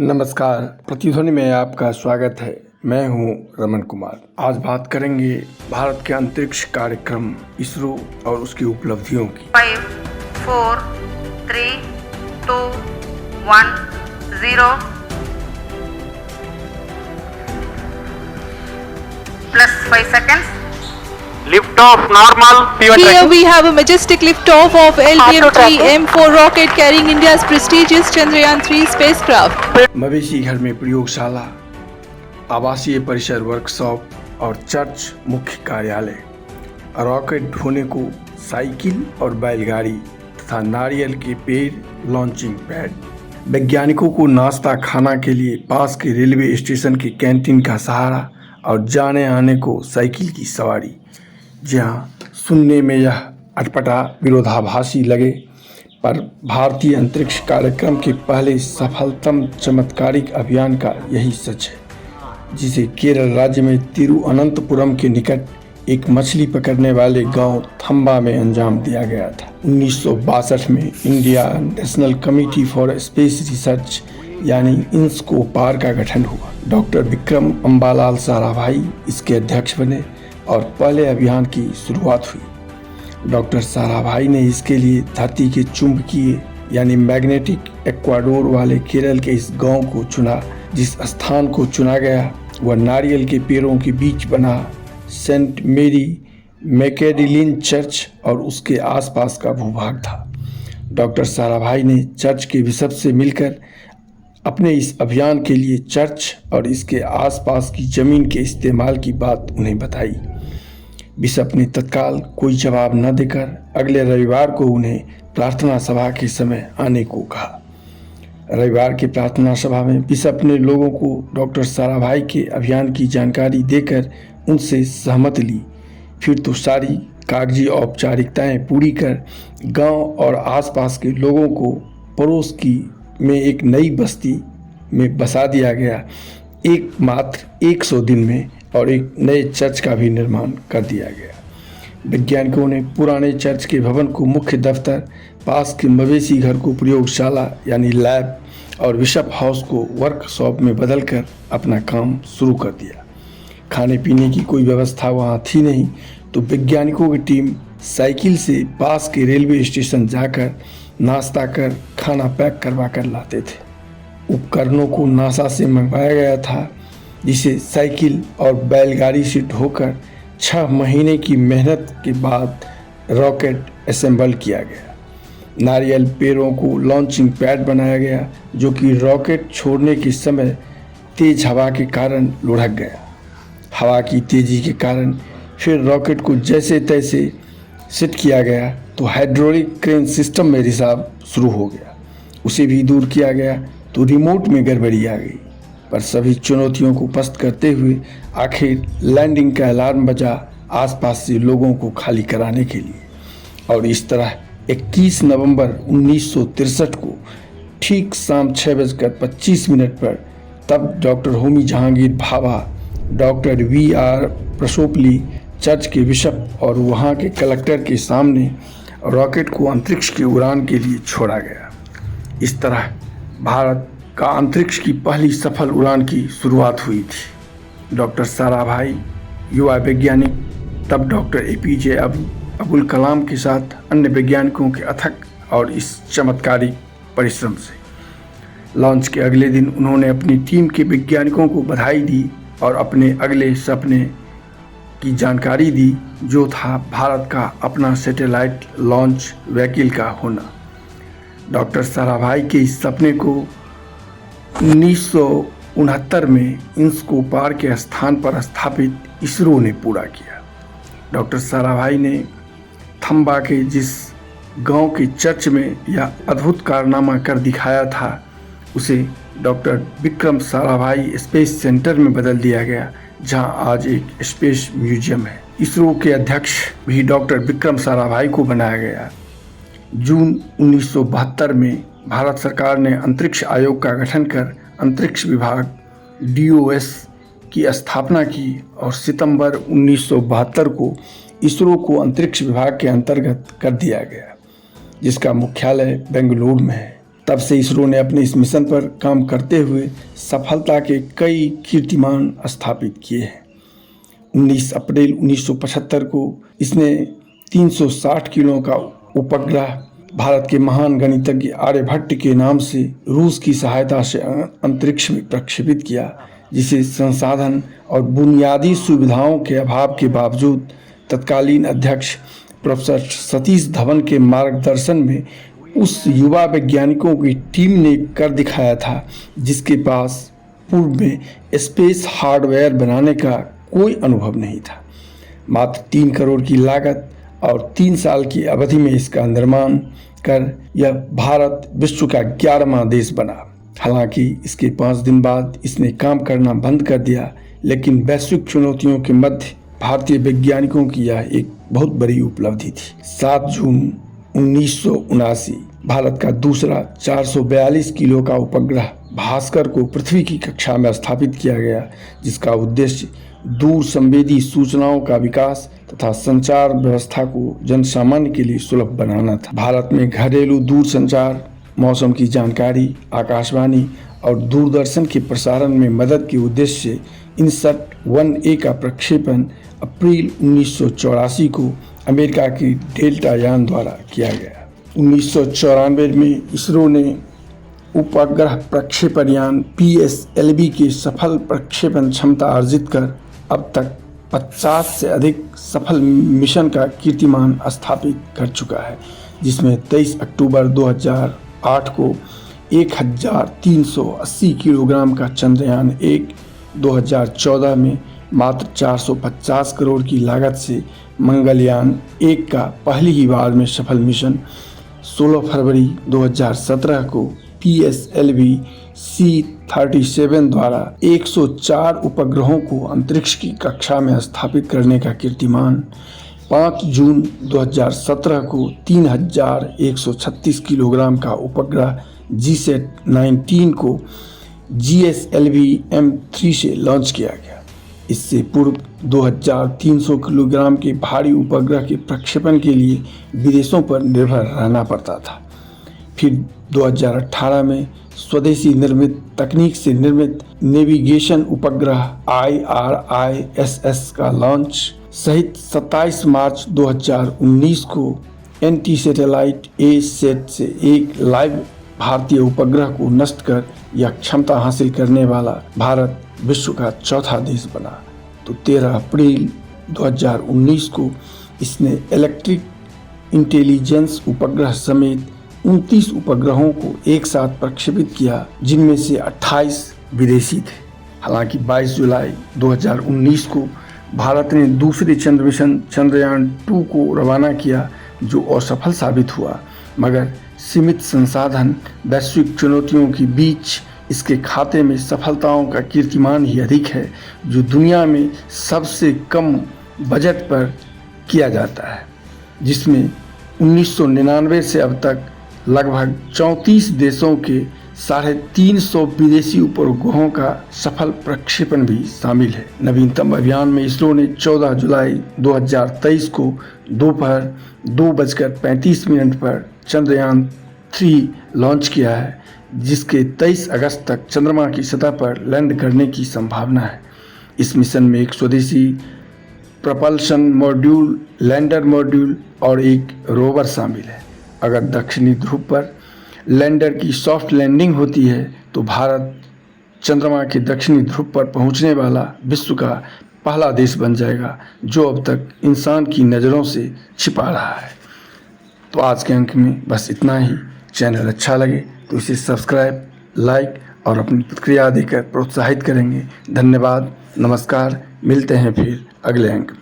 नमस्कार, प्रतिध्वनि में आपका स्वागत है। मैं हूं रमन कुमार। आज बात करेंगे भारत के अंतरिक्ष कार्यक्रम इसरो और उसकी उपलब्धियों की। 5, 4, 3, 2, 1, 0 plus 5 seconds. Lift off normal. Here we have a majestic lift-off of LBM-3 M4 rocket carrying India's prestigious Chandrayaan-3 spacecraft. मवेशी घर में प्रयोगशाला, आवासीय परिसर, वर्कशॉप और चर्च मुख्य कार्यालय, रॉकेट ढोने को साइकिल और बैलगाड़ी तथा नारियल के पेड़ लॉन्चिंग पैड, वैज्ञानिकों को नाश्ता खाना के लिए पास के रेलवे स्टेशन के कैंटीन का सहारा और जाने आने को साइकिल की सवारी। जहाँ सुनने में यह अटपटा विरोधाभासी लगे, पर भारतीय अंतरिक्ष कार्यक्रम के पहले सफलतम चमत्कारिक अभियान का यही सच है, जिसे केरल राज्य में तिरुअनंतपुरम के निकट एक मछली पकड़ने वाले गांव थंबा में अंजाम दिया गया था। 1962 में India national committee for space research यानी INSCOPAR का गठन हुआ। डॉक्टर विक्रम अम्बालाल साराभाई इसके अध्यक्ष बने और पहले अभियान की शुरुआत हुई। डॉक्टर साराभाई ने इसके लिए धरती के चुंबकीय यानी मैग्नेटिक एक्वाडोर वाले केरल के इस गांव को चुना। जिस स्थान को चुना गया वह नारियल के पेड़ों के बीच बना सेंट मेरी मैकेडिलिन चर्च और उसके आसपास का भूभाग था। डॉक्टर साराभाई ने चर्च के बिशप से मिलकर अपने इस अभियान के लिए चर्च और इसके आसपास की ज़मीन के इस्तेमाल की बात उन्हें बताई। बिशप ने तत्काल कोई जवाब न देकर अगले रविवार को उन्हें प्रार्थना सभा के समय आने को कहा। रविवार की प्रार्थना सभा में बिशप ने लोगों को डॉक्टर साराभाई के अभियान की जानकारी देकर उनसे सहमति ली। फिर तो सारी कागजी औपचारिकताएं पूरी कर गांव और आसपास के लोगों को पड़ोस की में एक नई बस्ती में बसा दिया गया। एक मात्र 100 दिन में और एक नए चर्च का भी निर्माण कर दिया गया। वैज्ञानिकों ने पुराने चर्च के भवन को मुख्य दफ्तर, पास के मवेशी घर को प्रयोगशाला यानी लैब और बिशप हाउस को वर्कशॉप में बदलकर अपना काम शुरू कर दिया। खाने पीने की कोई व्यवस्था वहाँ थी नहीं, तो वैज्ञानिकों की टीम साइकिल से पास के रेलवे स्टेशन जाकर नाश्ता कर खाना पैक करवा कर लाते थे। उपकरणों को नासा से मंगवाया गया था, जिसे साइकिल और बैलगाड़ी से ढोकर 6 महीने की मेहनत के बाद रॉकेट असेंबल किया गया। नारियल पेड़ों को लॉन्चिंग पैड बनाया गया, जो कि रॉकेट छोड़ने के समय तेज हवा के कारण लुढ़क गया। हवा की तेजी के कारण फिर रॉकेट को जैसे तैसे सेट किया गया तो हाइड्रोलिक क्रेन सिस्टम में रिसाव शुरू हो गया। उसे भी दूर किया गया तो रिमोट में गड़बड़ी आ गई। पर सभी चुनौतियों को पस्त करते हुए आखिर लैंडिंग का अलार्म बजा आसपास से लोगों को खाली कराने के लिए। और इस तरह 21 नवंबर 1963 को ठीक शाम 6:25 पर तब doctor Homi Jahangir Bhabha, doctor VR प्रसोपली, चर्च के बिशप और वहाँ के कलेक्टर के सामने रॉकेट को अंतरिक्ष की उड़ान के लिए छोड़ा गया। इस तरह भारत का अंतरिक्ष की पहली सफल उड़ान की शुरुआत हुई थी। डॉक्टर साराभाई युवा वैज्ञानिक तब डॉक्टर APJ अब्दुल कलाम के साथ अन्य वैज्ञानिकों के अथक और इस चमत्कारिक परिश्रम से लॉन्च के अगले दिन उन्होंने अपनी टीम के वैज्ञानिकों को बधाई दी और अपने अगले सपने की जानकारी दी, जो था भारत का अपना सैटेलाइट लॉन्च व्हीकल का होना। डॉक्टर साराभाई के इस सपने को 1969 में INSCOPAR के स्थान पर स्थापित इसरो ने पूरा किया। डॉक्टर साराभाई ने थंबा के जिस गांव के चर्च में यह अद्भुत कारनामा कर दिखाया था, उसे doctor Vikram Sarabhai space centre में बदल दिया गया, जहां आज एक स्पेस म्यूजियम है। इसरो के अध्यक्ष भी डॉक्टर विक्रम साराभाई को बनाया गया। जून 1972 में भारत सरकार ने अंतरिक्ष आयोग का गठन कर अंतरिक्ष विभाग DOS की स्थापना की और सितंबर 1972 को इसरो को अंतरिक्ष विभाग के अंतर्गत कर दिया गया, जिसका मुख्यालय बेंगलुरु में है। तब से इसरो ने अपने इस मिशन पर काम करते हुए सफलता के कई कीर्तिमान स्थापित किए हैं। 19 अप्रैल 1975 को इसने 360 किलो का उपग्रह भारत के महान गणितज्ञ आर्यभट्ट के नाम से रूस की सहायता से अंतरिक्ष में प्रक्षेपित किया, जिसे संसाधन और बुनियादी सुविधाओं के अभाव के बावजूद तत्कालीन अध्यक्ष प्रोफेसर सतीश धवन के मार्गदर्शन में उस युवा वैज्ञानिकों की टीम ने कर दिखाया था, जिसके पास पूर्व में स्पेस हार्डवेयर बनाने का कोई अनुभव नहीं था। मात्र 3 करोड़ की लागत और 3 साल की अवधि में इसका निर्माण कर यह भारत विश्व का 11वां देश बना। हालांकि इसके 5 दिन बाद इसने काम करना बंद कर दिया, लेकिन वैश्विक चुनौतियों के मध्य भारतीय वैज्ञानिकों की यह एक बहुत बड़ी उपलब्धि थी। 7 जून 1979 भारत का दूसरा 442 किलो का उपग्रह भास्कर को पृथ्वी की कक्षा में स्थापित किया गया, जिसका उद्देश्य दूर संवेदी सूचनाओं का विकास तथा संचार व्यवस्था को जनसामान्य के लिए सुलभ बनाना था। भारत में घरेलू दूर संचार, मौसम की जानकारी, आकाशवाणी और दूरदर्शन के प्रसारण में मदद के उद्देश्य से INSAT-1A का प्रक्षेपण अप्रैल 1984 को अमेरिका की डेल्टा यान द्वारा किया गया। 1994 में इसरो ने उपग्रह प्रक्षेपण यान PSLV के सफल प्रक्षेपण क्षमता अर्जित कर अब तक 50 से अधिक सफल मिशन का कीर्तिमान स्थापित कर चुका है, जिसमें 23 अक्टूबर 2008 को 1380 किलोग्राम का चंद्रयान 1, 2014 में मात्र 450 करोड़ की लागत से मंगलयान 1 का पहली ही बार में सफल मिशन, 16 फरवरी 2017 को PSLV C-37 द्वारा 104 उपग्रहों को अंतरिक्ष की कक्षा में स्थापित करने का कीर्तिमान, 5 जून 2017 को 3136 किलोग्राम का उपग्रह GSAT-19 को GSLV M3 से लॉन्च किया गया। इससे पूर्व 2300 किलोग्राम के भारी उपग्रह के प्रक्षेपण के लिए विदेशों पर निर्भर रहना पड़ता था। फिर 2018 में स्वदेशी निर्मित तकनीक से निर्मित नेविगेशन उपग्रह IRISS का लॉन्च सहित 27 मार्च 2019 को NT सैटेलाइट A-SAT से एक लाइव भारतीय उपग्रह को नष्ट कर यह क्षमता हासिल करने वाला भारत विश्व का 4था देश बना। तो 13 अप्रैल 2019 को इसने इलेक्ट्रिक इंटेलिजेंस उपग्रह समेत 29 उपग्रहों को एक साथ प्रक्षेपित किया, जिनमें से 28 विदेशी थे। हालांकि 22 जुलाई 2019 को भारत ने दूसरे चंद्र मिशन चंद्रयान 2 को रवाना किया, जो असफल साबित हुआ, मगर सीमित संसाधन, वैश्विक चुनौतियों के बीच इसके खाते में सफलताओं का कीर्तिमान ही अधिक है, जो दुनिया में सबसे कम बजट पर किया जाता है, जिसमें 1999 से अब तक लगभग 34 देशों के 350 विदेशी उपग्रहों का सफल प्रक्षेपण भी शामिल है। नवीनतम अभियान में इसरो ने 14 जुलाई 2023 को दोपहर 2:35 पर चंद्रयान 3 लॉन्च किया है, जिसके 23 अगस्त तक चंद्रमा की सतह पर लैंड करने की संभावना है। इस मिशन में एक स्वदेशी प्रपल्शन मॉड्यूल, लैंडर मॉड्यूल और एक रोवर शामिल है। अगर दक्षिणी ध्रुव पर लैंडर की सॉफ्ट लैंडिंग होती है तो भारत चंद्रमा के दक्षिणी ध्रुव पर पहुंचने वाला विश्व का पहला देश बन जाएगा, जो अब तक इंसान की नज़रों से छिपा रहा है। तो आज के अंक में बस इतना ही। चैनल अच्छा लगे तो इसे सब्सक्राइब, लाइक और अपनी प्रतिक्रिया देकर प्रोत्साहित करेंगे। धन्यवाद, नमस्कार। मिलते हैं फिर अगले अंक में।